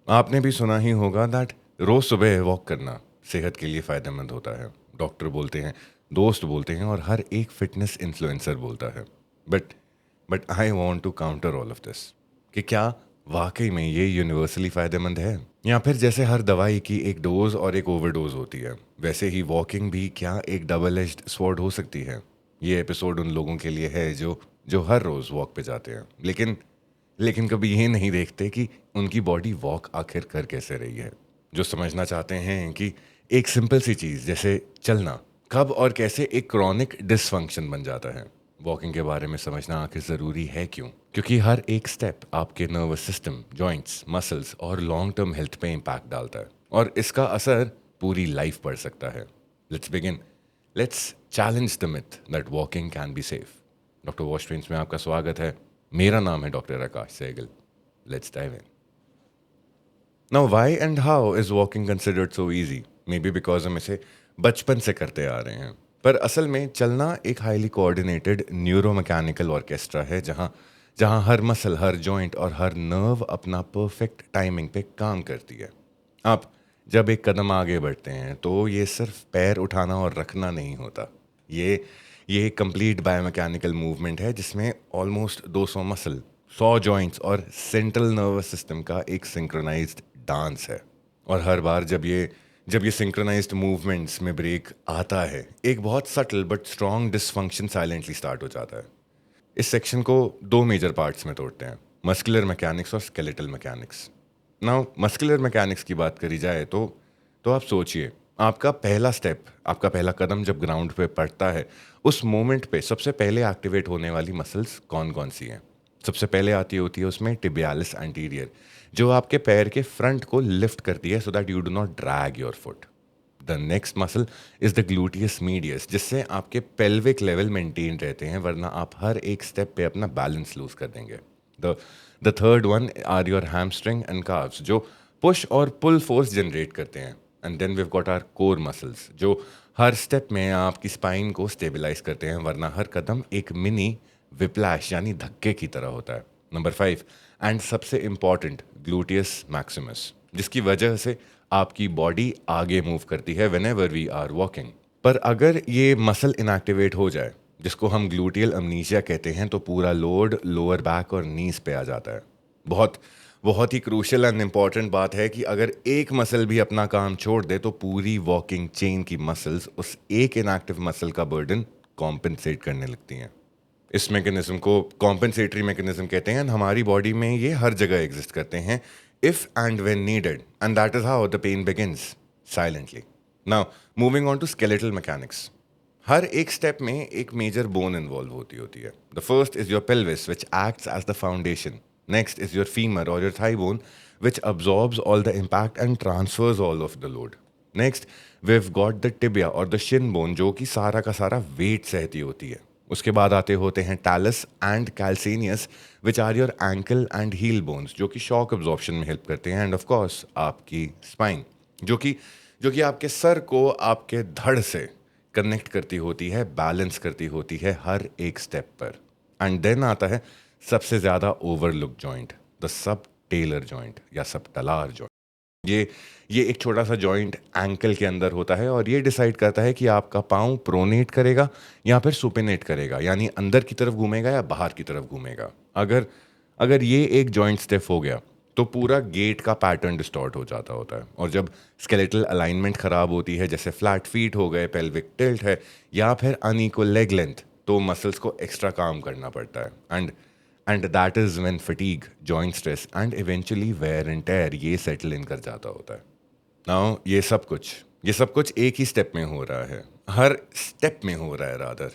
आपने भी सुना ही होगा दैट रोज सुबह वॉक करना सेहत के लिए फायदेमंद होता है। डॉक्टर बोलते हैं, दोस्त बोलते हैं और हर एक फिटनेस इन्फ्लुएंसर बोलता है। But but I want to counter all of this कि क्या वाकई में ये यूनिवर्सली फायदेमंद है, या फिर जैसे हर दवाई की एक डोज और एक ओवरडोज होती है, वैसे ही वॉकिंग भी क्या एक डबल एज्ड स्वॉर्ड हो सकती है। ये एपिसोड उन लोगों के लिए है जो जो हर रोज वॉक पे जाते हैं, लेकिन लेकिन कभी ये नहीं देखते कि उनकी बॉडी वॉक आखिर कर कैसे रही है। जो समझना चाहते हैं कि एक सिंपल सी चीज़ जैसे चलना कब और कैसे एक क्रॉनिक डिसफंक्शन बन जाता है। वॉकिंग के बारे में समझना आखिर ज़रूरी है क्यों? क्योंकि हर एक स्टेप आपके नर्वस सिस्टम, जॉइंट्स, मसल्स और लॉन्ग टर्म हेल्थ पे इम्पैक्ट डालता है, और इसका असर पूरी लाइफ पड़ सकता है। Let's begin. Let's challenge the myth that walking can be safe. Doctor wash trains में आपका स्वागत है। मेरा नाम है doctor Akash Sehgal. Let's dive in. Now why and how is walking considered so easy? Maybe because हम इसे बचपन से करते आ रहे हैं, पर असल में चलना एक हाईली कोऑर्डिनेटेड न्यूरोमैकेनिकल ऑर्केस्ट्रा है, जहाँ जहाँ हर मसल, हर जॉइंट और हर नर्व अपना परफेक्ट टाइमिंग पे काम करती है। आप जब एक कदम आगे बढ़ते हैं तो ये सिर्फ पैर उठाना और रखना नहीं होता। ये ये एक कंप्लीट बायोमैकेनिकल मूवमेंट है जिसमें ऑलमोस्ट 200 मसल, 100 जॉइंट्स और सेंट्रल नर्वस सिस्टम का एक सिंक्रोनाइज्ड डांस है। और हर बार जब ये सिंक्रोनाइज्ड मूवमेंट्स में ब्रेक आता है, एक बहुत subtle but strong dysfunction silently start हो जाता है। इस सेक्शन को दो मेजर पार्ट्स में तोड़ते हैं, मस्कुलर मैकेनिक्स और skeletal mechanics. Now muscular mechanics की बात करी जाए तो आप सोचिए, आपका पहला स्टेप, आपका पहला कदम जब ग्राउंड पे पड़ता है, उस मोमेंट पे सबसे पहले एक्टिवेट होने वाली मसल्स कौन कौन सी हैं? सबसे पहले आती होती है उसमें टिबियालिस एंटीरियर, जो आपके पैर के फ्रंट को लिफ्ट करती है so that you do not drag your foot. The next muscle is the gluteus medius, जिससे आपके पेल्विक लेवल मेंटेन रहते हैं, वरना आप हर एक स्टेप पे अपना बैलेंस लूज कर देंगे। The the third one are your hamstring and calves, जो पुश और पुल फोर्स जनरेट करते हैं। And then we've got our core muscles, जो हर स्टेप में आपकी स्पाइन को स्टेबलाइज करते हैं, वरना हर कदम एक मिनी विप्लैश यानी धक्के की तरह होता है। नंबर 5 एंड सबसे इंपॉर्टेंट, ग्लूटियस मैक्सिमस, जिसकी वजह से आपकी बॉडी आगे मूव करती है whenever we are walking. पर अगर ये मसल इनएक्टिवेट हो जाए, जिसको हम ग्लूटियल अमनीशिया कहते हैं, तो पूरा लोड लोअर बैक और नीज पे आ जाता है। बहुत बहुत ही क्रूशियल एंड इम्पॉर्टेंट बात है कि अगर एक मसल भी अपना काम छोड़ दे तो पूरी वॉकिंग चेन की मसल्स उस एक इनएक्टिव मसल का बर्डन कॉम्पनसेट करने लगती हैं। इस मैकेनिज्म को कॉम्पेंसेटरी मैकेनिज्म कहते हैं, and हमारी बॉडी में ये हर जगह एग्जिस्ट करते हैं, if and when needed, and that is how the pain begins silently. Now moving on to skeletal mechanics. हर एक स्टेप में एक मेजर बोन इन्वॉल्व होती है। The first is your pelvis which acts as the foundation. Next is your femur और your thigh bone which absorbs all the impact and transfers all of the load. Next we've got the tibia और the shin bone, जो कि सारा का सारा wait सहती होती है। उसके बाद आते होते हैं talus and calcaneus, which are your ankle and heel bones, जो कि शॉक एब्जॉर्प्शन में हेल्प करते हैं। एंड ऑफ कोर्स आपकी स्पाइन, जो कि आपके सर को आपके धड़ से कनेक्ट करती होती है, बैलेंस करती होती है हर एक स्टेप पर। एंड देन आता है सबसे ज़्यादा overlook joint, the subtalar joint या सब टलार जॉइंट। ये ये एक छोटा सा जॉइंट एंकल के अंदर होता है, और ये डिसाइड करता है कि आपका पाँव प्रोनेट करेगा या फिर सुपिनेट करेगा, यानी अंदर की तरफ घूमेगा या बाहर की तरफ घूमेगा। अगर अगर ये एक जॉइंट स्टिफ हो गया तो पूरा गेट का पैटर्न डिस्टॉर्ट हो जाता होता है। और जब स्केलेटल अलाइनमेंट खराब होती है, जैसे फ्लैट फीट हो गए, पेल्विक टिल्ट है, या फिर अनइक्वल लेग लेंथ, तो मसल्स को एक्स्ट्रा काम करना पड़ता है। And that is when fatigue, joint stress and eventually wear and tear ये सेटल इन कर जाता होता है। नाउ ये सब कुछ एक ही स्टेप में हो रहा है, हर स्टेप में हो रहा है रादर।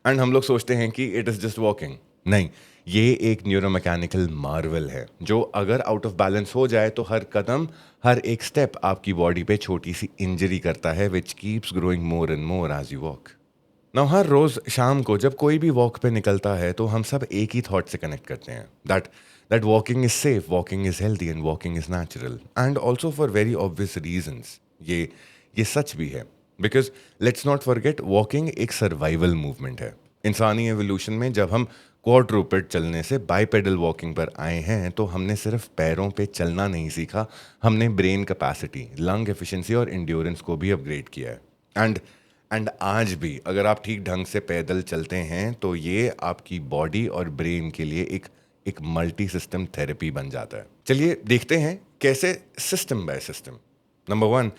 एंड हम लोग सोचते हैं कि इट इज़ जस्ट वॉकिंग। नहीं, ये एक न्यूरोमैकेनिकल मार्वल है, जो अगर आउट ऑफ बैलेंस हो जाए तो हर कदम, हर एक स्टेप आपकी बॉडी पे छोटी सी इंजरी करता है, which keeps growing more and more as you walk. Now हर रोज शाम को जब कोई भी वॉक पे निकलता है तो हम सब एक ही थॉट से कनेक्ट करते हैं, that walking is safe, walking is healthy and walking is natural, and also for very obvious reasons. ये सच भी है, because let's not forget, walking एक सर्वाइवल मूवमेंट है। इंसानी एवोल्यूशन में जब हम क्वाड्रूपेड चलने से बाइपेडल वॉकिंग पर आए हैं तो हमने सिर्फ पैरों पे चलना नहीं सीखा, हमने ब्रेन कैपेसिटी, लंग एफिशिएंसी और इंड्योरेंस को भी अपग्रेड किया है। एंड आज भी अगर आप ठीक ढंग से पैदल चलते हैं तो ये आपकी बॉडी और ब्रेन के लिए एक मल्टी सिस्टम थेरेपी बन जाता है। चलिए देखते हैं कैसे, system by system. Number 1,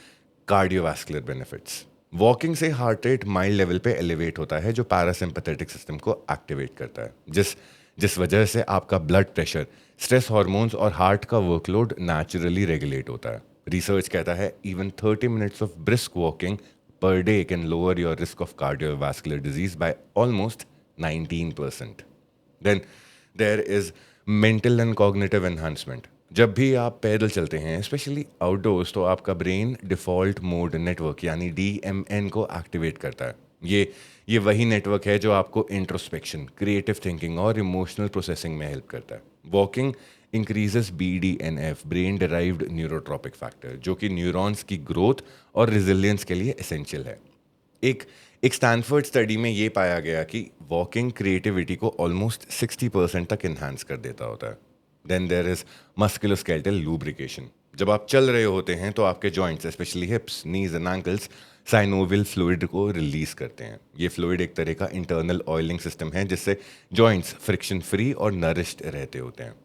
cardiovascular benefits. Walking से हार्ट रेट माइल्ड लेवल पे एलिवेट होता है जो पैरासिम्पैथेटिक सिस्टम को एक्टिवेट करता है, जिस वजह से आपका ब्लड प्रेशर, स्ट्रेस हार्मोन्स और हार्ट का वर्कलोड नेचुरली रेगुलेट होता है। रिसर्च कहता है even 30 minutes of brisk walking per day can lower your risk of cardiovascular disease by almost 19%. Then there is mental and cognitive enhancement. जब भी आप पैदल चलते हैं स्पेशली आउटडोर्स तो आपका ब्रेन डिफ़ॉल्ट मोड नेटवर्क यानी DMN को एक्टिवेट करता है। ये वही नेटवर्क है जो आपको इंट्रोस्पेक्शन, क्रिएटिव थिंकिंग और इमोशनल प्रोसेसिंग में हेल्प करता है। Walking increases BDNF, brain derived neurotrophic factor, जो कि न्यूरॉन्स की ग्रोथ और रिजिलियंस के लिए एसेंशियल है। एक एक स्टैनफोर्ड स्टडी में ये पाया गया कि वॉकिंग क्रिएटिविटी को ऑलमोस्ट 60% तक इन्हांस कर देता होता है। Then there is musculoskeletal lubrication. जब आप चल रहे होते हैं तो आपके joints especially hips, knees and ankles synovial fluid को रिलीज करते हैं। ये फ्लूइड एक तरह का इंटरनल ऑयलिंग सिस्टम है जिससे जॉइंट्स फ्रिक्शन फ्री और नरिश्ड रहते होते हैं।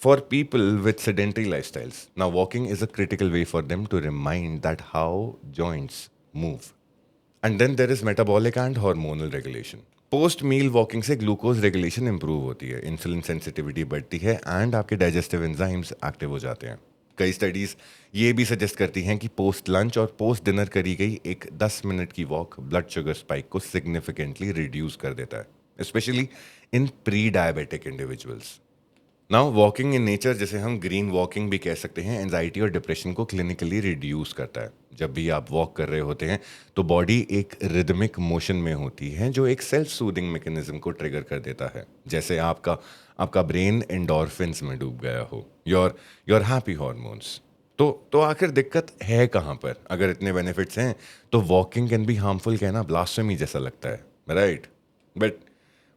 For people with sedentary lifestyles, now walking is a critical way for them to remind that how joints move. And then there is metabolic and hormonal regulation. Post meal walking से glucose regulation improve होती है, insulin sensitivity बढ़ती है and आपके digestive enzymes active हो जाते हैं। कई स्टडीज़ ये भी सजेस्ट करती हैं कि पोस्ट लंच और पोस्ट डिनर करी गई एक 10 मिनट की वॉक ब्लड शुगर स्पाइक को सिग्निफिकेंटली रिड्यूस कर देता है, specially in pre diabetic individuals. Now walking in nature, जिसे हम ग्रीन वॉकिंग भी कह सकते हैं, एंजाइटी और डिप्रेशन को क्लिनिकली रिड्यूस करता है। जब भी आप वॉक कर रहे होते हैं तो बॉडी एक रिदमिक मोशन में होती है जो एक सेल्फ सूदिंग मैकेनिज्म को ट्रिगर कर देता है, जैसे आपका ब्रेन एंडोर्फिन्स में डूब गया हो, योर हैप्पी हॉर्मोन्स। तो आखिर दिक्कत है कहाँ पर? अगर इतने बेनिफिट्स हैं तो वॉकिंग कैन बी हार्मफुल कहना ब्लास्फेमी जैसा लगता है, right? But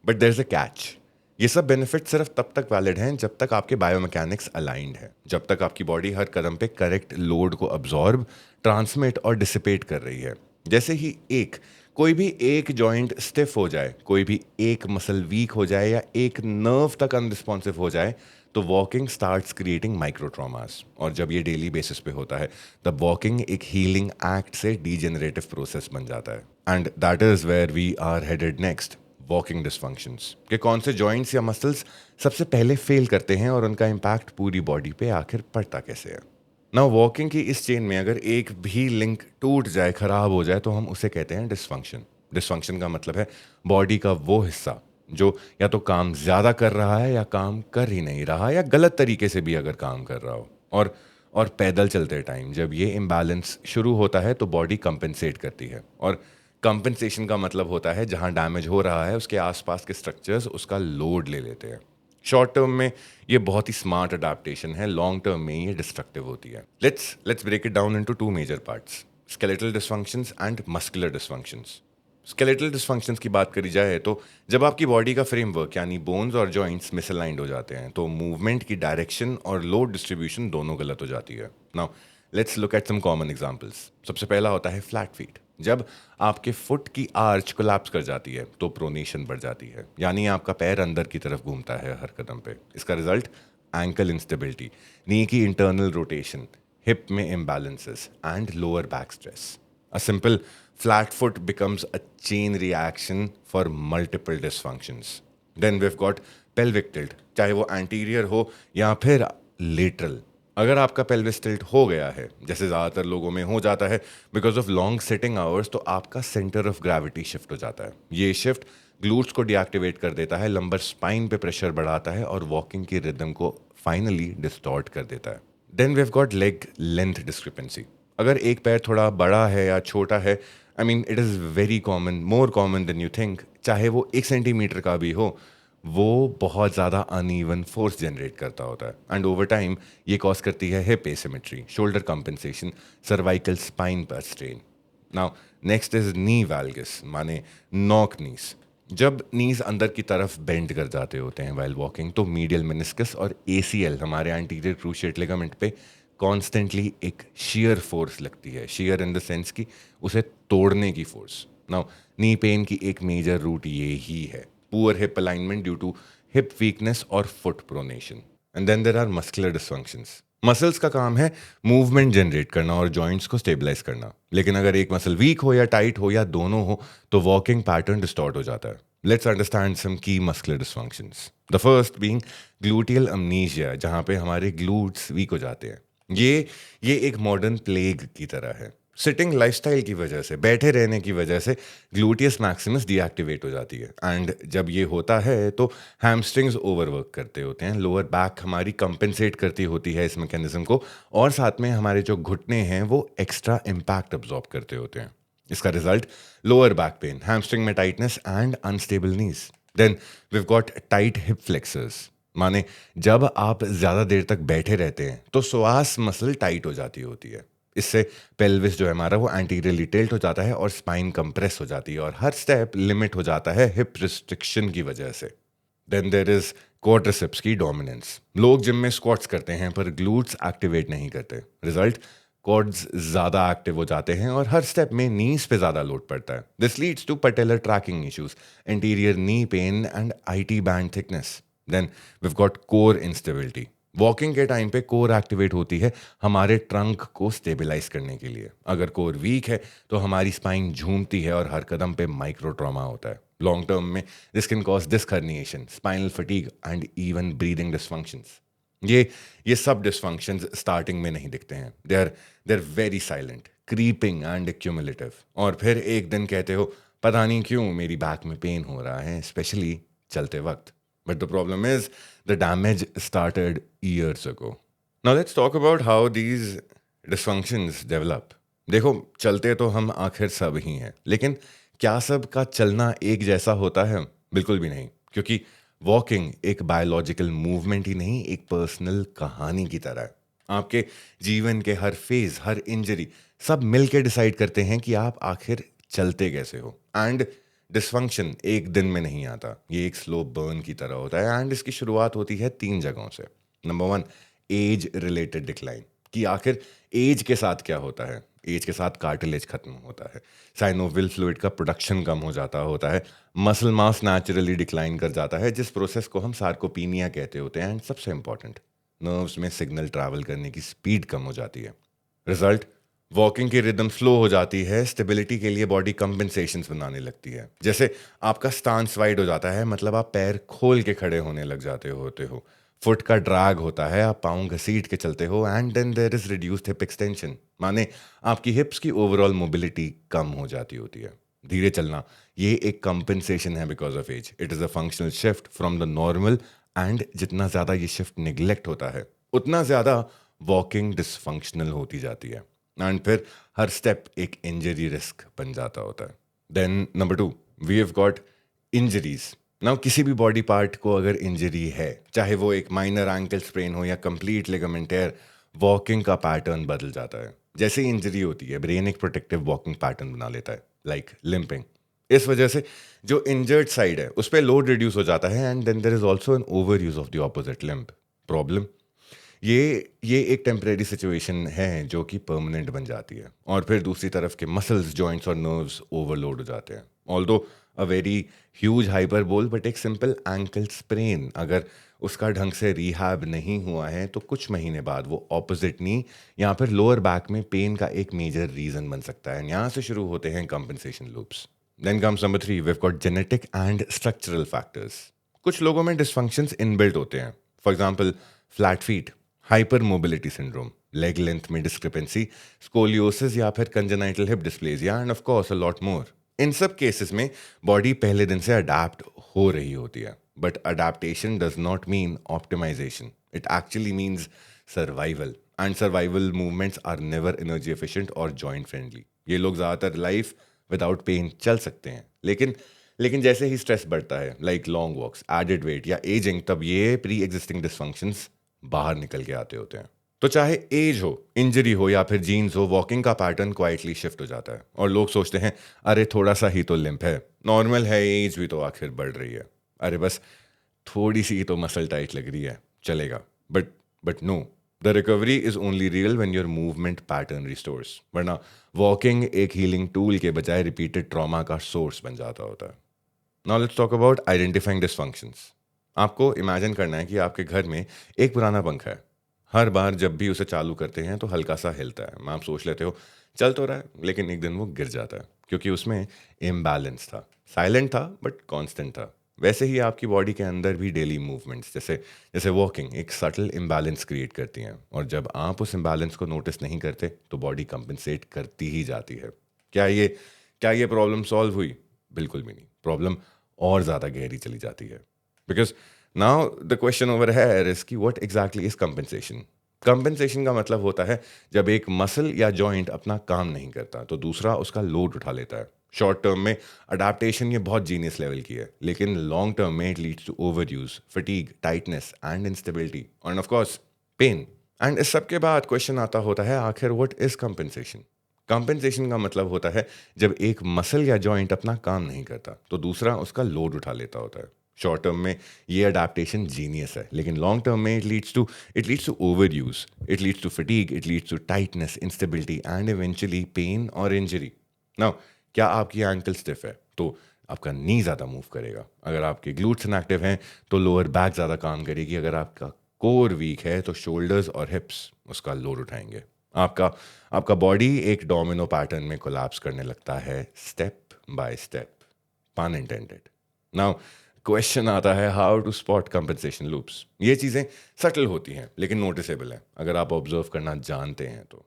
there is a catch. ये सब बेनिफिट सिर्फ तब तक वैलिड हैं जब तक आपके बायोमैकेनिक्स अलाइंड है, जब तक आपकी बॉडी हर कदम पे करेक्ट लोड को अब्जॉर्ब, ट्रांसमिट और डिसिपेट कर रही है। जैसे ही कोई भी एक जॉइंट स्टिफ हो जाए, कोई भी एक मसल वीक हो जाए या एक नर्व तक अनरिस्पॉन्सिव हो जाए तो walking starts creating micro traumas. और जब ये डेली बेसिस पे होता है तब वॉकिंग एक हीलिंग एक्ट से डीजेनरेटिव प्रोसेस बन जाता है। And that is where we are headed next, walking dysfunctions के कौन से जॉइंट्स या मसल्स सबसे पहले फेल करते हैं और उनका इम्पैक्ट पूरी बॉडी पे आखिर पड़ता कैसे है। ना वॉकिंग की इस चेन में अगर एक भी लिंक टूट जाए, खराब हो जाए, तो हम उसे कहते हैं डिसफंक्शन। डिसफंक्शन का मतलब है बॉडी का वो हिस्सा जो या तो काम ज़्यादा कर रहा है या काम कर ही नहीं रहा या गलत तरीके से भी अगर काम कर रहा हो। और पैदल चलते टाइम जब ये इम्बैलेंस शुरू होता है तो बॉडी कंपेंसेट करती है, और कंपेंसेशन का मतलब होता है जहां डैमेज हो रहा है उसके आसपास के स्ट्रक्चर्स उसका लोड ले लेते हैं। शॉर्ट टर्म में ये बहुत ही स्मार्ट अडाप्टेशन है, लॉन्ग टर्म में ये डिस्ट्रक्टिव होती है। Let's break it down into two major parts, skeletal dysfunctions and muscular dysfunctions. Skeletal dysfunctions की बात करी जाए तो जब आपकी बॉडी का फ्रेमवर्क यानी बोन्स और जॉइंट्स मिसअलाइंड हो जाते हैं तो मूवमेंट की डायरेक्शन और लोड डिस्ट्रीब्यूशन दोनों गलत हो जाती है। Now let's look at some common examples. सबसे पहला होता है फ्लैट फीट। जब आपके फुट की आर्च कोलैप्स कर जाती है तो प्रोनेशन बढ़ जाती है, यानी आपका पैर अंदर की तरफ घूमता है हर कदम पे। इसका रिजल्ट एंकल इंस्टेबिलिटी, नी की इंटरनल रोटेशन, हिप में imbalances and lower back stress. A simple flat foot becomes a chain reaction for multiple dysfunctions. Then we've got pelvic tilt, चाहे वो anterior हो या फिर lateral। अगर आपका pelvis tilt हो गया है, जैसे ज़्यादातर लोगों में हो जाता है because of long sitting hours, तो आपका center of gravity shift हो जाता है। ये shift glutes को deactivate कर देता है, lumbar spine पे pressure बढ़ाता है और walking की rhythm को finally distort कर देता है। Then we've got leg length discrepancy। अगर एक पैर थोड़ा बड़ा है या छोटा है, I mean it is very common, more common than you think, चाहे वो 1 सेंटीमीटर का भी हो, वो बहुत ज़्यादा अनइवन फोर्स जनरेट करता होता है। एंड ओवर टाइम ये कॉज करती है hip asymmetry, shoulder compensation, cervical spine पर स्ट्रेन। नाउ नेक्स्ट इज नी वैल्गस, माने नॉक नीस। जब नीज अंदर की तरफ बेंड कर जाते होते हैं वाइल वॉकिंग, तो मीडियल मेनिस्कस और एसीएल हमारे एंटीरियर क्रूशिएट लिगामेंट पे कॉन्स्टेंटली एक शियर फोर्स लगती है। शियर इन द सेंस कि उसे तोड़ने की फोर्स। नाउ नी पेन की एक मेजर रूट ये ही है, poor hip alignment due to hip weakness और foot pronation. And then there are muscular dysfunctions. Muscles का काम है मूवमेंट जनरेट करना और जॉइंट्स को स्टेबलाइज करना, लेकिन अगर एक मसल वीक हो या टाइट हो या दोनों हो तो वॉकिंग पैटर्न डिस्टॉर्ट हो जाता है। लेट्स अंडरस्टैंड सम की muscular dysfunctions. The first being gluteal अमनीशिया, जहाँ पे हमारे ग्लूट्स वीक हो जाते हैं। ये एक मॉडर्न प्लेग की तरह है। सिटिंग लाइफस्टाइल की वजह से, बैठे रहने की वजह से ग्लूटियस मैक्सिमस डीएक्टिवेट हो जाती है। एंड जब ये होता है तो हैमस्ट्रिंग्स ओवरवर्क करते होते हैं, लोअर बैक हमारी कंपेंसेट करती होती है इस मैकेनिज्म को, और साथ में हमारे जो घुटने हैं वो एक्स्ट्रा इम्पैक्ट अब्जॉर्ब करते होते हैं। इसका result lower back pain, hamstring में tightness and unstable knees. Then we got tight hip flexors, माने जब आप ज़्यादा देर तक बैठे रहते हैं तो श्वास मसल टाइट हो जाती होती है। इससे पेल्विस जो है हमारा वो एंटीरियरली टिल्ट हो जाता है और स्पाइन कंप्रेस हो जाती है, और हर स्टेप लिमिट हो जाता है हिप रिस्ट्रिक्शन की वजह से। देन देर इज क्वाड्रिसेप्स की डोमिनेंस। लोग जिम में स्क्वाट्स करते हैं पर ग्लूट्स एक्टिवेट नहीं करते। रिजल्ट, क्वाड्स ज़्यादा एक्टिव हो जाते हैं और हर स्टेप में नीज पे ज़्यादा लोड पड़ता है। This leads to patellar tracking issues, anterior knee pain and IT band thickness. Then we've got core instability. Walking के टाइम पे कोर एक्टिवेट होती है हमारे ट्रंक को स्टेबलाइज करने के लिए। अगर कोर वीक है तो हमारी स्पाइन झूमती है और हर कदम पे माइक्रो ट्रॉमा होता है। लॉन्ग टर्म में this can cause disc herniation, spinal fatigue and even breathing dysfunctions. ये सब डिसफंक्शंस स्टार्टिंग में नहीं दिखते हैं। They are very silent, creeping and accumulative, और फिर एक दिन कहते हो पता नहीं क्यों मेरी बैक में पेन हो रहा है, स्पेशली चलते वक्त। But the problem is the damage started years ago. Now let's talk about how these dysfunctions develop. देखो, चलते तो हम आखिर सब ही हैं, लेकिन क्या सब का चलना एक जैसा होता है? बिल्कुल भी नहीं, क्योंकि वॉकिंग एक बायोलॉजिकल मूवमेंट ही नहीं, एक पर्सनल कहानी की तरह है। आपके जीवन के हर फेज, हर इंजरी, सब मिलके डिसाइड करते हैं कि आप आखिर चलते कैसे हो। एंड डिसफंक्शन एक दिन में नहीं आता, ये एक स्लो बर्न की तरह होता है। एंड इसकी शुरुआत होती है 3 जगहों से। नंबर 1, एज रिलेटेड डिक्लाइन, कि आखिर एज के साथ क्या होता है। एज के साथ कार्टिलेज खत्म होता है, साइनोविल फ्लूइड का प्रोडक्शन कम हो जाता होता है, मसल मास नेचुरली डिक्लाइन कर जाता है, जिस प्रोसेस को हम सार्कोपीनिया कहते होते हैं। एंड सबसे इंपॉर्टेंट, नर्व्स में सिग्नल ट्रैवल करने की स्पीड कम हो जाती है। रिजल्ट, वॉकिंग की रिदम स्लो हो जाती है, स्टेबिलिटी के लिए बॉडी कंपेंसेशंस बनाने लगती है। जैसे आपका स्टांस वाइड हो जाता है, मतलब आप पैर खोल के खड़े होने लग जाते होते हो। फुट का ड्रैग होता है, आप पाँव घसीट के चलते हो। And then there is reduced hip extension, माने आपकी हिप्स की ओवरऑल मोबिलिटी कम हो जाती होती है। धीरे चलना ये एक कंपेंसेशन है because of age. It is a functional shift from the normal, and जितना ज़्यादा ये शिफ्ट निगलेक्ट होता है उतना ज़्यादा वॉकिंग डिसफंक्शनल होती जाती है। एंड फिर हर स्टेप एक इंजरी रिस्क बन जाता होता है। Then number 2, we have got injuries. Now किसी भी बॉडी पार्ट को अगर इंजरी है, चाहे वो एक माइनर एंकल स्प्रेन हो या कंप्लीट लिगामेंट टेयर, वॉकिंग का पैटर्न बदल जाता है। जैसे ही इंजरी होती है, ब्रेन एक प्रोटेक्टिव वॉकिंग पैटर्न बना लेता है, लाइक लिम्पिंग। इस वजह से जो इंजर्ड साइड है उस पर लोड रिड्यूस हो जाता है। And then there is also an overuse of the opposite limb. Problem, ये एक टेम्परेरी सिचुएशन है जो कि परमानेंट बन जाती है, और फिर दूसरी तरफ के मसल्स, जॉइंट्स और नर्व्स ओवरलोड हो जाते हैं। Although a very huge hyperbole, but एक सिंपल एंकल स्प्रेन अगर उसका ढंग से रिहैब नहीं हुआ है तो कुछ महीने बाद वो ऑपोजिट नी या फिर लोअर बैक में पेन का एक मेजर रीजन बन सकता है। यहाँ से शुरू होते हैं compensation loops. Then comes number 3, we have got genetic and structural factors. कुछ लोगों में डिसफंक्शंस इनबिल्ट होते हैं। For example, flat feet, hyper mobility syndrome, leg length में डिस्क्रिपेंसी, स्कोलियोसिस या फिर congenital hip dysplasia, and of course a lot more. इन सब केसेस में बॉडी पहले दिन से अडेप्ट हो रही होती है, but adaptation does not mean optimisation, it actually means survival. And survival movements are never energy efficient और जॉइंट फ्रेंडली। ये लोग ज़्यादातर लाइफ विदाउट पेन चल सकते हैं, लेकिन जैसे ही स्ट्रेस बढ़ता है, like long walks, added weight या एजिंग, तब ये प्री एग्जिस्टिंग डिसफंक्शंस बाहर निकल के आते होते हैं। तो चाहे एज हो, इंजरी हो या फिर जीन्स हो, वॉकिंग का पैटर्न क्वाइटली शिफ्ट हो जाता है और लोग सोचते हैं अरे थोड़ा सा ही तो लिम्प है, नॉर्मल है, एज भी तो आखिर बढ़ रही है, अरे बस थोड़ी सी ही तो मसल टाइट लग रही है, चलेगा। But no, the recovery is only real when your movement pattern restores, वरना वॉकिंग एक हीलिंग टूल के बजाय रिपीटेड ट्रॉमा का सोर्स बन जाता होता है। Now let's talk about identifying dysfunctions. आपको इमेजिन करना है कि आपके घर में एक पुराना पंखा है। हर बार जब भी उसे चालू करते हैं तो हल्का सा हिलता है, आप सोच लेते हो चल तो रहा है, लेकिन एक दिन वो गिर जाता है क्योंकि उसमें इम्बैलेंस था। साइलेंट था बट कांस्टेंट था। वैसे ही आपकी बॉडी के अंदर भी डेली मूवमेंट्स जैसे जैसे वॉकिंग एक सटल इम्बैलेंस क्रिएट करती हैं, और जब आप उस इम्बैलेंस को नोटिस नहीं करते तो बॉडी कंपनसेट करती ही जाती है। क्या ये क्या ये प्रॉब्लम सॉल्व हुई? बिल्कुल भी नहीं, प्रॉब्लम और ज़्यादा गहरी चली जाती है। Because now the question over है इज कि what exactly is compensation. Compensation का मतलब होता है जब एक मसल या जॉइंट अपना काम नहीं करता तो दूसरा उसका लोड उठा लेता है। शॉर्ट टर्म में अडेप्टेशन ये बहुत जीनियस लेवल की है, लेकिन लॉन्ग टर्म में it leads to over use, fatigue, tightness and instability and of course pain. And इस सब के बाद क्वेश्चन आता होता है आखिर व्हाट इज कंपनसेशन। कंपनसेशन का मतलब होता है जब एक मसल या जॉइंट अपना काम नहीं करता तो दूसरा उसका लोड उठा लेता होता है। शॉर्ट टर्म में ये अडेप्टेशन जीनियस है, लेकिन लॉन्ग टर्म में it leads to over use, it leads to fatigue, it leads to tightness, instability and eventually pain और इंजरी। नाउ क्या आपकी एंकल स्टिफ है तो आपका नी ज़्यादा मूव करेगा, अगर आपके ग्लूट्स इनएक्टिव हैं तो लोअर बैक ज़्यादा काम करेगी, अगर आपका कोर वीक है तो शोल्डर्स और हिप्स उसका लोड उठाएंगे। आपका आपका बॉडी एक डोमिनो पैटर्न में कोलैप्स करने लगता है, step by step, pun intended. Now question आता है how to spot compensation loops. ये चीज़ें सटल होती हैं लेकिन नोटिसेबल है अगर आप ऑब्जर्व करना जानते हैं तो।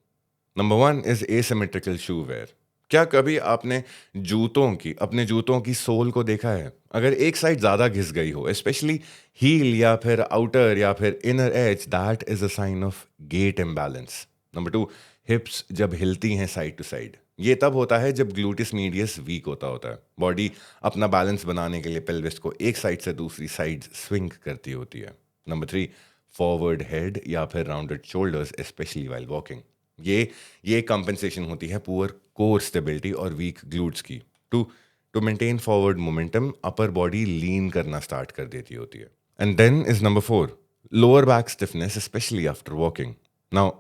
Number one is asymmetrical shoe wear. क्या कभी आपने अपने जूतों की सोल को देखा है? अगर एक साइड ज्यादा घिस गई हो, स्पेशली हील या फिर आउटर या फिर inner edge, that is a sign of gait imbalance. Number two, hips जब हिलती हैं साइड टू साइड, ये तब होता है जब ग्लूटिस मीडियस वीक होता है। बॉडी अपना बैलेंस बनाने के लिए पेल्विस को एक साइड से दूसरी साइड स्विंग करती होती है। नंबर थ्री, फॉरवर्ड हेड या फिर rounded shoulders especially while walking. ये ये कंपनसेशन होती है पुअर कोर स्टेबिलिटी और वीक ग्लूट्स की। To to maintain forward momentum upper body lean करना स्टार्ट कर देती होती है। And then is number four, lower back stiffness especially after walking. Now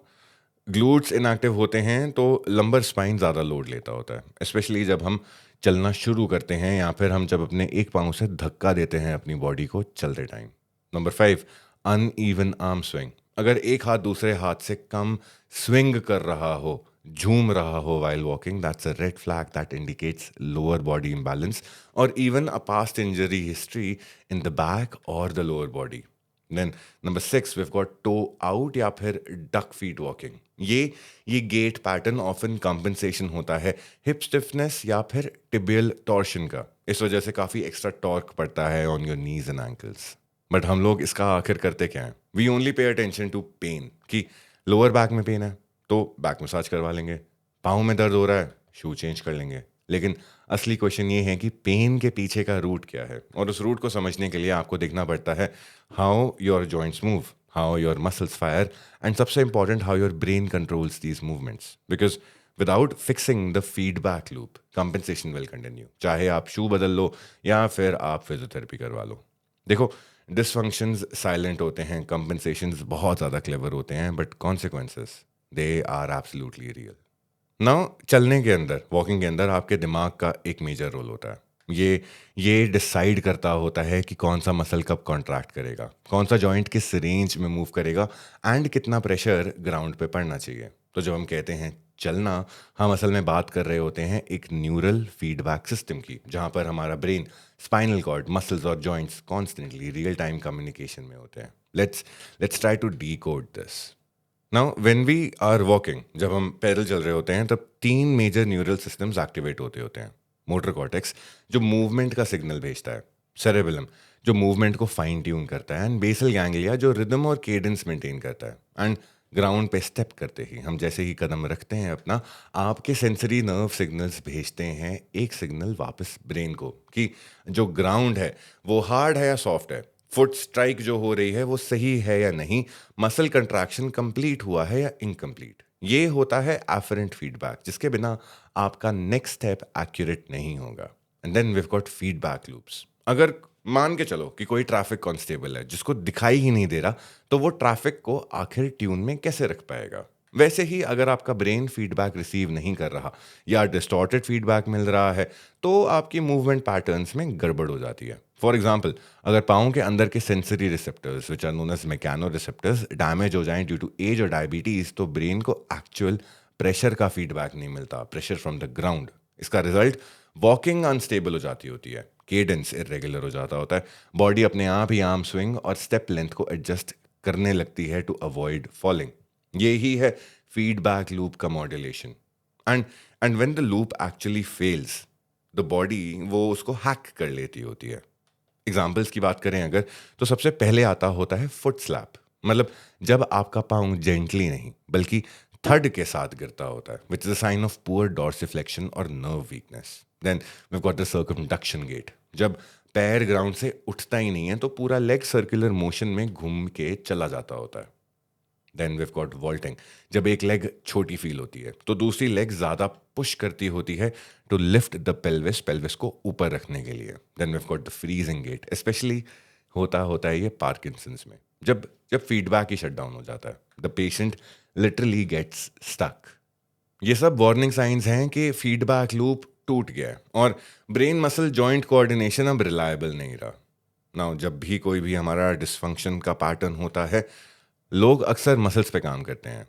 glutes inactive होते हैं तो लंबर स्पाइन ज़्यादा लोड लेता होता है, स्पेशली जब हम चलना शुरू करते हैं या फिर हम जब अपने एक पाँव से धक्का देते हैं अपनी बॉडी को चलते time. Number five, uneven arm swing. अगर एक हाथ दूसरे हाथ से कम स्विंग कर रहा हो, झूम रहा हो while walking, that's a red flag that indicates lower body imbalance और even a past injury history in the back और the lower body. Then number six, we've got toe out या फिर डक फीट वॉकिंग। ये gait pattern often compensation होता है hip stiffness या फिर tibial torsion का। इस वजह से काफ़ी एक्स्ट्रा टॉर्क पड़ता है on your knees and ankles. But हम लोग इसका आखिर करते क्या है? We only pay attention to pain, कि लोअर बैक में पेन है तो बैक मसाज करवा लेंगे, पाँव में दर्द हो रहा है शू चेंज कर लेंगे। लेकिन असली क्वेश्चन ये है कि पेन के पीछे का रूट क्या है, और उस रूट को समझने के लिए आपको देखना पड़ता है how your joints move, how your muscles fire, and सबसे important how your brain controls these movements. Because without fixing the feedback loop compensation will continue, चाहे आप शू बदल लो या फिर आप फिजियोथेरेपी करवा लो। देखो, डिसफंक्शंस साइलेंट होते हैं, कंपनसेशंस बहुत ज़्यादा क्लेवर होते हैं, but consequences they are absolutely real. Now चलने के अंदर, वॉकिंग के अंदर आपके दिमाग का एक मेजर रोल होता है। ये डिसाइड करता होता है कि कौन सा मसल कब कॉन्ट्रैक्ट करेगा, कौन सा जॉइंट किस रेंज में मूव करेगा एंड कितना प्रेशर ग्राउंड पे पड़ना चाहिए। तो जब हम कहते हैं चलना, हम असल में बात कर रहे होते हैं एक न्यूरल फीडबैक सिस्टम की, जहाँ पर हमारा ब्रेन, स्पाइनल कॉर्ड, मसल्स और joints constantly real time communication में होते हैं। Let's try to decode this. Now when we are walking, जब हम पैदल चल रहे होते हैं तब तीन मेजर न्यूरल सिस्टम्स एक्टिवेट होते हैं। मोटर कॉर्टेक्स जो मूवमेंट का सिग्नल भेजता है, सेरेबेलम जो मूवमेंट को फाइन ट्यून करता है, एंड बेसल गैंग्लिया जो रिदम और केडेंस मेंटेन करता है। एंड ग्राउंड पे स्टेप करते ही, हम जैसे ही कदम रखते हैं अपना, आपके सेंसरी नर्व सिग्नल्स भेजते हैं एक सिग्नल वापस ब्रेन को कि जो ग्राउंड है वो हार्ड है या सॉफ्ट है, फुट स्ट्राइक जो हो रही है वो सही है या नहीं, मसल कंट्रैक्शन कंप्लीट हुआ है या इनकम्प्लीट। ये होता है एफरेंट फीडबैक, जिसके बिना आपका नेक्स्ट स्टेप एक्यूरेट नहीं होगा। And then we got feedback loops. अगर मान के चलो कि कोई ट्रैफिक कांस्टेबल है जिसको दिखाई ही नहीं दे रहा, तो वो ट्रैफिक को आखिर ट्यून में कैसे रख पाएगा? वैसे ही अगर आपका ब्रेन फीडबैक रिसीव नहीं कर रहा या डिस्टॉर्टेड फीडबैक मिल रहा है, तो आपकी मूवमेंट पैटर्न्स में गड़बड़ हो जाती है। फॉर एग्जाम्पल, अगर पाँव के अंदर के sensory receptors which are known as mechanoreceptors damage हो जाएं ड्यू टू एज और डायबिटीज, तो ब्रेन को एक्चुअल प्रेशर का फीडबैक नहीं मिलता, प्रेशर फ्रॉम द ग्राउंड। इसका रिजल्ट वॉकिंग अनस्टेबल हो जाती होती है, केडेंस इरेगुलर हो जाता होता है, बॉडी अपने आप ही आर्म स्विंग और स्टेप लेंथ को एडजस्ट करने लगती है टू अवॉइड फॉलिंग। ये ही है फीडबैक लूप का modulation. And and when the loop actually fails, the body वो उसको हैक कर लेती होती है। एग्जाम्पल्स की बात करें अगर, तो सबसे पहले आता होता है फुट स्लैप, मतलब जब आपका पाँव जेंटली नहीं बल्कि थड के साथ गिरता होता है, which is a sign of poor dorsiflexion और nerve weakness. Then we got the circumduction gait, जब पैर ग्राउंड से उठता ही नहीं है तो पूरा लेग सर्कुलर मोशन में घूम के चला जाता होता है। देन वी गॉट वॉल्टिंग, जब एक लेग छोटी फील होती है तो दूसरी लेग ज्यादा पुश करती होती है to lift the pelvis, pelvis को ऊपर रखने के लिए। Then we got the freezing gait, specially होता है ये पार्किंसंस में, जब जब फीडबैक ही शट डाउन हो जाता है, the patient literally gets stuck. ये सब वार्निंग साइंस हैं कि फीडबैक लूप टूट गया है और ब्रेन मसल जॉइंट कोऑर्डिनेशन अब रिलायबल नहीं रहा। नाउ जब भी कोई भी हमारा डिसफंक्शन का पैटर्न होता है, लोग अक्सर मसल्स पे काम करते हैं।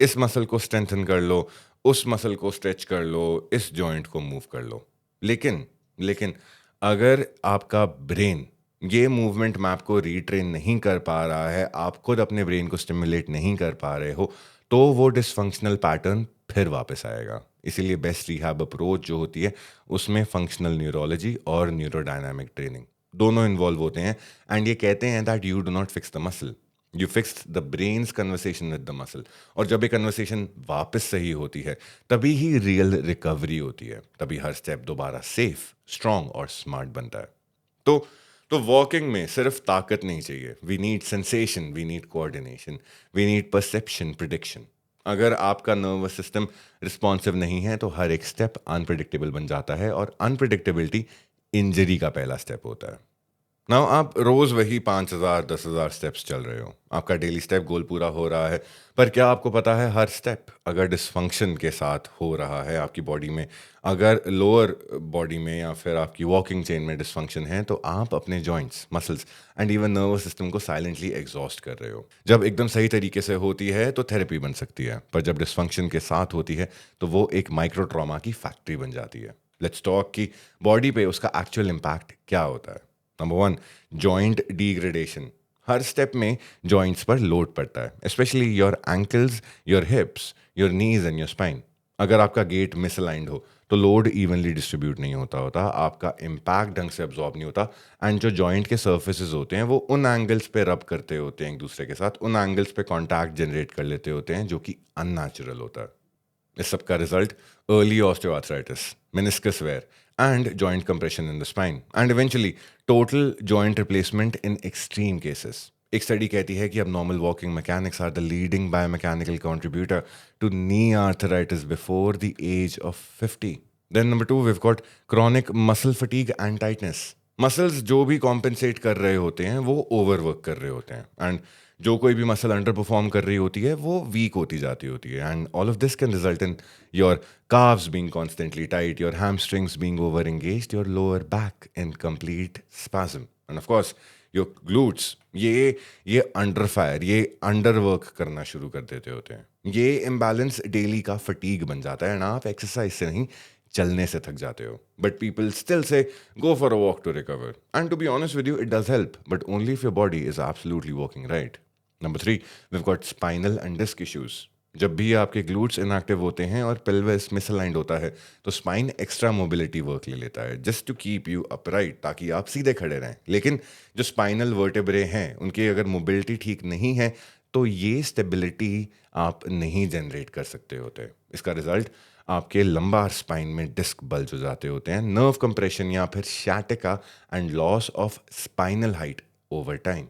इस मसल को स्ट्रेंथन कर लो, उस मसल को स्ट्रेच कर लो, इस जॉइंट को मूव कर लो। लेकिन लेकिन अगर आपका ब्रेन ये मूवमेंट मैप को रीट्रेन नहीं कर पा रहा है, आप खुद अपने ब्रेन को स्टिमुलेट नहीं कर पा रहे हो, तो वो डिसफंक्शनल पैटर्न फिर वापस आएगा। इसीलिए बेस्ट रिहैब अप्रोच जो होती है, उसमें फंक्शनल न्यूरोलॉजी और न्यूरोडायनामिक ट्रेनिंग दोनों इन्वॉल्व होते हैं। एंड ये कहते हैं that you do not fix the muscle, you fix the brains conversation with the muscle. और जब ये कन्वर्सेशन वापस सही होती है, तभी ही रियल रिकवरी होती है, तभी हर स्टेप दोबारा सेफ, स्ट्रांग और स्मार्ट बनता है। तो तो वॉकिंग में सिर्फ ताकत नहीं चाहिए, we need sensation, we need coordination, we need perception, prediction. अगर आपका नर्वस सिस्टम रिस्पॉन्सिव नहीं है तो हर एक स्टेप अनप्रिडिक्टेबल बन जाता है, और अनप्रिडिक्टेबिलिटी इंजरी का पहला स्टेप होता है। नाउ आप रोज वही 5,000 10,000 स्टेप्स चल रहे हो, आपका डेली स्टेप गोल पूरा हो रहा है, पर क्या आपको पता है हर स्टेप अगर डिसफंक्शन के साथ हो रहा है आपकी बॉडी में, अगर लोअर बॉडी में या फिर आपकी वॉकिंग चेन में डिसफंक्शन है, तो आप अपने joints, muscles and even nervous system को साइलेंटली एग्जॉस्ट कर रहे हो। जब एकदम सही तरीके से होती है तो थेरेपी बन सकती है, पर जब डिसफंक्शन के साथ होती है तो वो एक माइक्रो ट्रॉमा की फैक्ट्री बन जाती है। लेट्स टॉक कि बॉडी पे उसका एक्चुअल इम्पैक्ट क्या होता है। Number one, joint degradation. हर स्टेप में जॉइंट्स पर लोड पड़ता है, especially your ankles, your hips, your knees and your spine. अगर आपका गेट मिसअलाइंड हो तो लोड इवनली डिस्ट्रीब्यूट नहीं होता, आपका इम्पैक्ट ढंग से अब्जॉर्ब नहीं होता, एंड जो जॉइंट के सर्फेसेस होते हैं वो उन एंगल्स पे रब करते होते हैं एक दूसरे के साथ, उन एंगल्स पे कॉन्टैक्ट जनरेट कर लेते होते हैं, जो कि अननेचुरल होता है। इस सब का result early osteoarthritis, meniscus wear, and joint compression in the spine, and eventually total joint replacement in extreme cases. एक स्टडी कहती है कि अब normal walking mechanics are the leading biomechanical contributor to knee arthritis before the age of 50। Then number two, we've got chronic muscle fatigue and tightness. Muscles जो भी compensate कर रहे होते हैं वो ओवरवर्क कर रहे होते हैं, एंड जो कोई भी मसल अंडर परफॉर्म कर रही होती है वो वीक होती जाती होती है, and all of this can result in your calves being constantly tight, your hamstrings being over engaged, your lower back in complete spasm, and of course your glutes, ये अंडर फायर, ये under work करना शुरू कर देते होते हैं। ये imbalance daily का फटीग बन जाता है, ना आप एक्सरसाइज से नहीं, चलने से थक जाते हो, but people still say go for a walk to recover, and to be honest with you it does help, but only if your body is absolutely working right. Number three, we got spinal and disc issues. जब भी आपके glutes inactive होते हैं और pelvis misaligned होता है, तो spine extra mobility work ले लेता है just to keep you upright, ताकि आप सीधे खड़े रहें। लेकिन जो स्पाइनल वर्टेब्रे हैं, उनकी अगर मोबिलिटी ठीक नहीं है तो ये स्टेबिलिटी आप नहीं जनरेट कर सकते होते। इसका रिजल्ट आपके लंबार स्पाइन में डिस्क बल्ज हो जाते होते हैं, नर्व कंप्रेशन या फिर sciatica and loss of spinal height over time.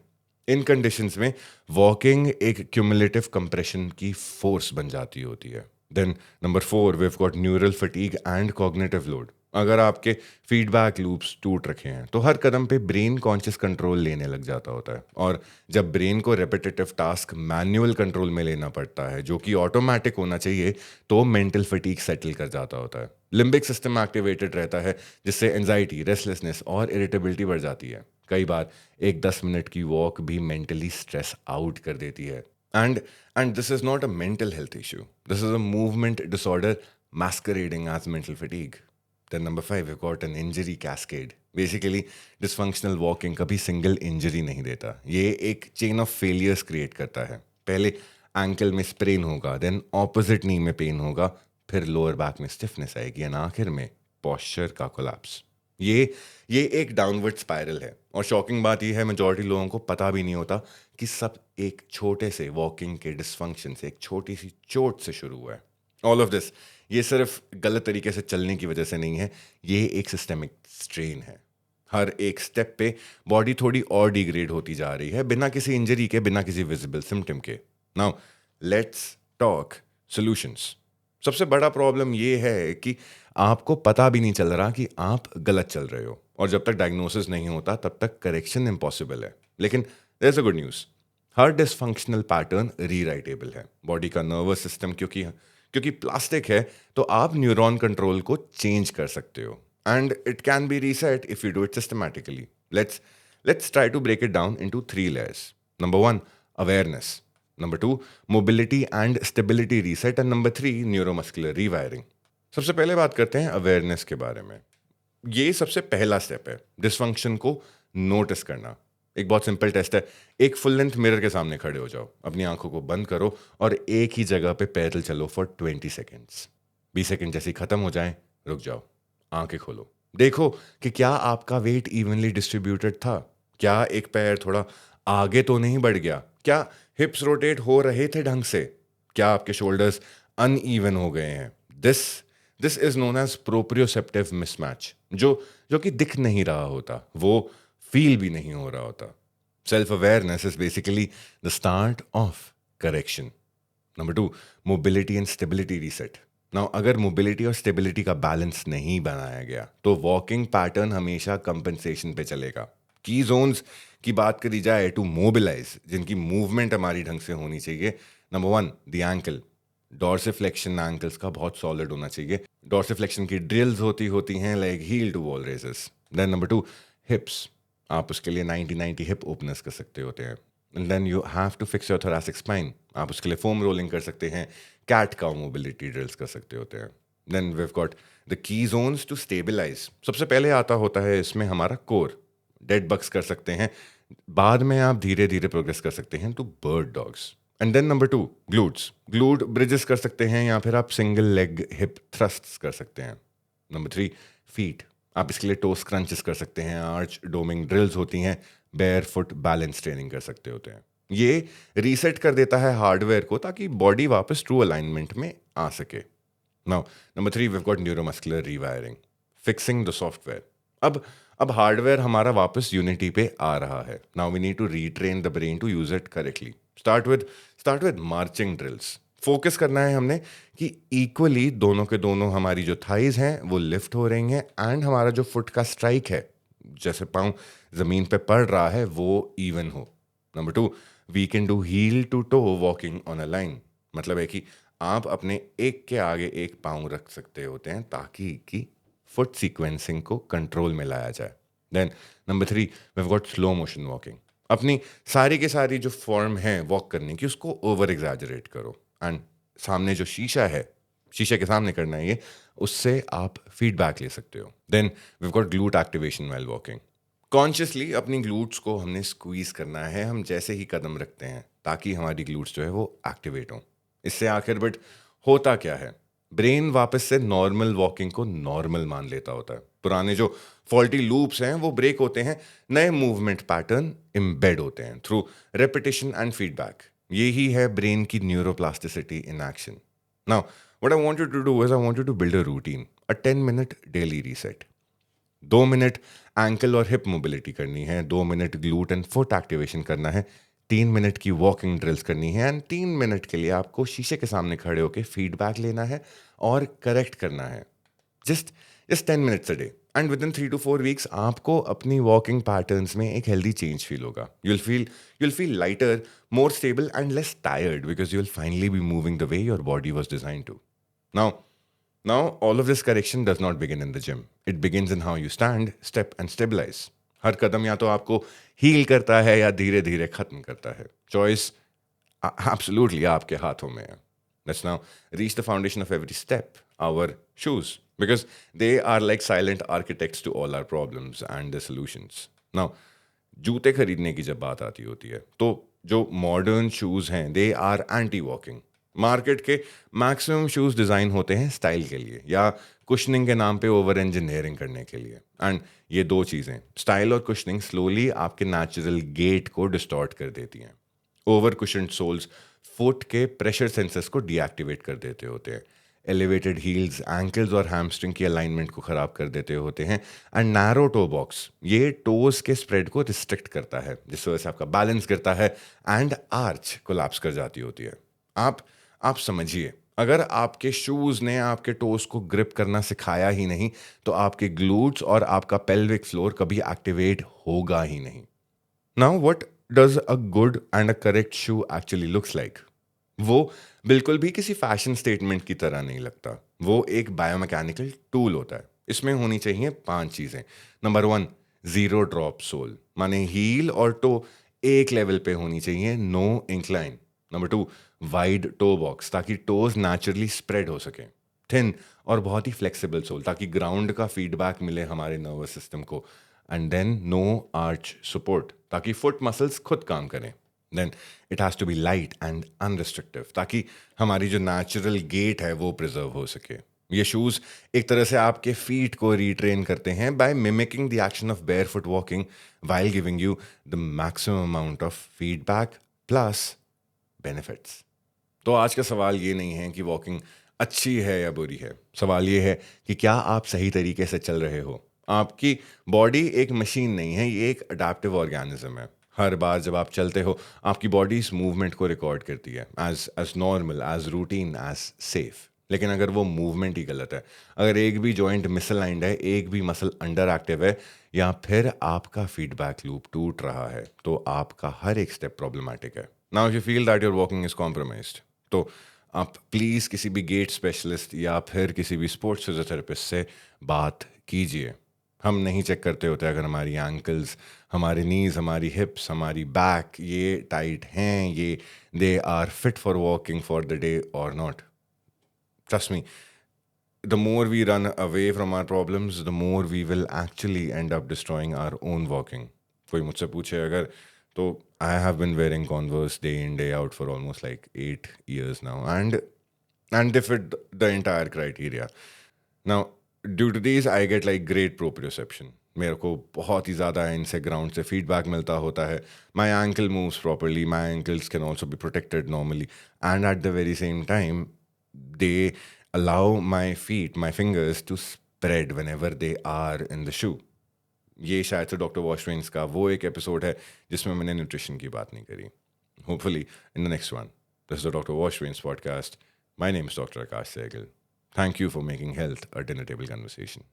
इन कंडीशंस में वॉकिंग एक क्यूमुलेटिव कंप्रेशन की फोर्स बन जाती होती है। Then number 4 we have got neural fatigue and cognitive load. अगर आपके फीडबैक लूप्स टूट रखे हैं तो हर कदम पे ब्रेन कॉन्शियस कंट्रोल लेने लग जाता होता है, और जब ब्रेन को रेपिटेटिव टास्क मैनुअल कंट्रोल में लेना पड़ता है जो कि ऑटोमेटिक होना चाहिए, तो मेंटल फटीग सेटल कर जाता होता है। लिम्बिक सिस्टम एक्टिवेटेड रहता है, जिससे एंजाइटी, रेस्टलेसनेस और इरिटेबिलिटी बढ़ जाती है। कई बार एक 10 मिनट की वॉक भी मेंटली स्ट्रेस आउट कर देती है। And and this is not a mental health issue, this is a movement disorder masquerading as mental fatigue. Then number 5 we've got an injury cascade. Basically dysfunctional walking कभी single injury नहीं देता, ये एक chain of failures create करता है। पहले ankle में sprain होगा, देन ऑपोजिट नी में पेन होगा, फिर लोअर बैक में स्टिफनेस आएगी, एंड आखिर में पॉस्चर का कोलैप्स। ये एक डाउनवर्ड स्पाइरल है, और शॉकिंग बात यह है मेजॉरिटी लोगों को पता भी नहीं होता कि सब एक छोटे से वॉकिंग के डिसफंक्शन से, एक छोटी सी चोट से शुरू हुआ है। ऑल ऑफ दिस, ये सिर्फ गलत तरीके से चलने की वजह से नहीं है, ये एक सिस्टेमिक स्ट्रेन है। हर एक स्टेप पे बॉडी थोड़ी और डिग्रेड होती जा रही है, बिना किसी इंजरी के, बिना किसी विजिबल सिम्टम के। Now let's talk solutions. सबसे बड़ा प्रॉब्लम ये है कि आपको पता भी नहीं चल रहा कि आप गलत चल रहे हो, और जब तक डायग्नोसिस नहीं होता तब तक करेक्शन इम्पॉसिबल है। लेकिन there is a good news, हर डिसफंक्शनल पैटर्न रीराइटेबल है। बॉडी का नर्वस सिस्टम क्योंकि प्लास्टिक है, तो आप न्यूरॉन कंट्रोल को चेंज कर सकते हो, and it can be reset if you do it systematically. Let's try to break it down into 3 layers. Number 1, awareness. Number 2, mobility and stability reset. And number 3, neuromuscular rewiring. सबसे पहले बात करते हैं awareness के बारे में। ये सबसे पहला स्टेप है डिसफंक्शन को नोटिस करना। एक बहुत सिंपल टेस्ट है, एक फुल लेंथ मिरर के सामने खड़े हो जाओ, अपनी आंखों को बंद करो और एक ही जगह पे पैदल चलो फॉर 20 सेकेंड्स। 20 सेकेंड जैसे ही खत्म हो जाए रुक जाओ, आंखें खोलो, देखो कि क्या आपका वेट इवनली डिस्ट्रीब्यूटेड था, क्या एक पैर थोड़ा आगे तो नहीं बढ़ गया, क्या हिप्स रोटेट हो रहे थे ढंग से, क्या आपके शोल्डर्स अनइवन हो गए हैं। This this is known as proprioceptive mismatch, जो कि दिख नहीं रहा होता, वो फील भी नहीं हो रहा होता। Self awareness is basically the start of correction. Number 2, mobility and stability reset. Now अगर मोबिलिटी और स्टेबिलिटी का बैलेंस नहीं बनाया गया तो वॉकिंग पैटर्न हमेशा कंपेंसेशन पे चलेगा। की जोन्स की बात करी जाए टू मोबिलाइज, जिनकी मूवमेंट हमारी ढंग से होनी चाहिए। Number 1, the ankle. Dorsiflexion ankles का बहुत सॉलिड होना चाहिए। डॉर्सिफ्लेक्शन की ड्रिल्स होती हैं like heel to wall raises. Then number 2, hips. आप उसके लिए 90-90 हिप ओपनर्स कर सकते होते हैं। And then you have to fix your thoracic spine. आप उसके लिए फोम रोलिंग कर सकते हैं, कैट काउ मोबिलिटी ड्रिल्स कर सकते होते हैं। Then we have got the key zones to stabilise. सबसे पहले आता होता है इसमें हमारा कोर। डेड बग्स कर सकते हैं, बाद में आप धीरे धीरे प्रोग्रेस कर सकते हैं to bird dogs. And then number 2, glutes. Glute bridges कर सकते हैं, या फिर आप सिंगल लेग हिप थ्रस्ट्स कर सकते हैं। Number 3, feet. आप इसके लिए टो क्रंचेस कर सकते हैं, आर्च डोमिंग ड्रिल्स होती हैं, बेयर फुट बैलेंस ट्रेनिंग कर सकते होते हैं। ये रीसेट कर देता है हार्डवेयर को ताकि बॉडी वापस ट्रू अलाइनमेंट में आ सके। Now number 3 we have got neuromuscular rewiring, fixing the software. अब हार्डवेयर हमारा वापस यूनिटी पे आ रहा है। Now we need to retrain the brain to use it correctly. Start with marching drills. Focus करना है हमने कि इक्वली दोनों के दोनों हमारी जो थाइज हैं वो लिफ्ट हो रही हैं, एंड हमारा जो फुट का स्ट्राइक है, जैसे पाँव जमीन पे पड़ रहा है, वो इवन हो। Number 2, we can do heel to toe walking on a line. मतलब है कि आप अपने एक के आगे एक पाँव रख सकते होते हैं ताकि कि फुट सीक्वेंसिंग को कंट्रोल में लाया जाए। Then number 3 we have got slow motion walking. अपनी सारी की सारी जो फॉर्म है वॉक करने की, उसको ओवर एग्जैजरेट करो, एंड सामने जो शीशा है, शीशे के सामने करना है ये, उससे आप फीडबैक ले सकते हो। Then we have got glute activation while walking. Consciously अपनी ग्लूट्स को हमने स्क्वीज करना है हम जैसे ही कदम रखते हैं, ताकि हमारी ग्लूट्स जो है वो एक्टिवेट हों। इससे आखिर बट होता क्या है, ब्रेन वापस से नॉर्मल वॉकिंग को नॉर्मल मान लेता होता है। पुराने जो फॉल्टी लूप्स हैं वो ब्रेक होते हैं, नए मूवमेंट पैटर्न इम्बेड होते हैं थ्रू रेपिटेशन एंड फीडबैक। यही है ब्रेन की neuroplasticity in action. Now what I want you to do is I want you to build a routine, a 10-minute daily reset. 2 minute ankle और hip mobility करनी है, 2 minute glute and foot activation करना है, 3 minute की walking drills करनी है and 3 minute के लिए आपको शीशे के सामने खड़े होकर फीडबैक लेना है और करेक्ट करना है। Just just 10 minutes a day and with in 3 to 4 weeks आपको अपनी वॉकिंग पैटर्न्स में एक हेल्दी चेंज फील होगा। You'll feel lighter, more stable and less tired because you'll finally be moving the way your body was designed to. Now, all of this correction does not begin in the gym. It begins in how you stand, step and stabilize. हर कदम या तो आपको heal करता है या धीरे धीरे खत्म करता है। चॉइस absolutely आपके हाथों में है। Let's now reach the foundation of every step, our shoes, because they are like silent architects to all our problems and the solutions. Now, जूते खरीदने की जब बात आती होती है तो जो मॉडर्न शूज़ हैं they are anti walking. Market के मैक्सिमम शूज़ डिज़ाइन होते हैं स्टाइल के लिए या कुशनिंग के नाम पे ओवर इंजीनियरिंग करने के लिए। एंड ये दो चीज़ें, स्टाइल और कुशनिंग, स्लोली आपके नेचुरल गेट को डिस्टॉर्ट कर देती हैं। ओवर कुशन्ड सोल्स फुट के प्रेशर सेंसर्स को डीएक्टिवेट कर देते होते हैं। एलिवेटेड हील्स एंकल्स और हैमस्ट्रिंग की अलाइनमेंट को ख़राब कर देते होते हैं। एंड नैरो टो बॉक्स ये टोज के स्प्रेड को रिस्ट्रिक्ट करता है, जिस वजह से आपका बैलेंस गिरता है एंड आर्च कोलैप्स कर जाती होती है। आप समझिए, अगर आपके शूज़ ने आपके टोज को ग्रिप करना सिखाया ही नहीं तो आपके ग्लूट्स और आपका पेल्विक फ्लोर कभी एक्टिवेट होगा ही नहीं। Now what does a good and a correct shoe actually looks like? वो बिल्कुल भी किसी फैशन स्टेटमेंट की तरह नहीं लगता। वो एक बायोमैकेनिकल टूल होता है। इसमें होनी चाहिए 5 चीज़ें। नंबर 1, ज़ीरो ड्रॉप सोल, माने हील और टो एक लेवल पे होनी चाहिए, no incline. Number 2, wide toe box ताकि टोज नेचुरली स्प्रेड हो सके। थिन और बहुत ही फ्लेक्सिबल सोल ताकि ग्राउंड का फीडबैक मिले हमारे नर्वस सिस्टम को। And then no arch support ताकि फुट मसल्स खुद काम करें। Then it has to be light and unrestrictive ताकि हमारी जो नेचुरल गेट है वो प्रिजर्व हो सके। ये शूज़ एक तरह से आपके फीट को रीट्रेन करते हैं by mimicking the action of bare foot walking while giving you the maximum amount of feedback plus benefits. तो आज का सवाल ये नहीं है कि वॉकिंग अच्छी है या बुरी है। सवाल ये है कि क्या आप सही तरीके से चल रहे हो। आपकी बॉडी एक मशीन नहीं है, ये एक अडेप्टिव ऑर्गेनिज्म है। हर बार जब आप चलते हो आपकी बॉडी इस मूवमेंट को रिकॉर्ड करती है as normal, as routine, as safe. लेकिन अगर वो मूवमेंट ही गलत है, अगर एक भी जॉइंट मिसअलाइंड है, एक भी मसल अंडर एक्टिव है या फिर आपका फीडबैक लूप टूट रहा है तो आपका हर एक स्टेप प्रॉब्लमैटिक है। Now if you feel that your walking is compromised तो आप प्लीज़ किसी भी गेट स्पेशलिस्ट या फिर किसी भी स्पोर्ट्स फिजियोथेरेपिस्ट से बात कीजिए। हम नहीं चेक करते होते अगर हमारी एंकल्स, हमारी नीज, हमारी हिप्स, हमारी बैक ये टाइट हैं, ये they are fit for walking for the day और not. Trust me, the more we run away from our problems, the more we will actually end up destroying our own walking. कोई मुझसे पूछे अगर तो I have been wearing Converse day in day out for almost like 8 years now, and they fit the entire criteria. Now, due to these, I get like great proprioception. मेरे को बहुत ही ज़्यादा इनसे ग्राउंड से फीडबैक मिलता होता है। My ankle moves properly, my ankles can also be protected normally and at the very same time they allow my feet, my fingers to spread whenever they are in the shoe. ये शायद से doctor वॉशवेन्स का वो एक episode है जिसमें मैंने nutrition की बात नहीं करी। Hopefully in the next one, this is the doctor वॉशवेन्स podcast. My name is doctor Akash Sehgal. Thank you for making health a dinner table conversation.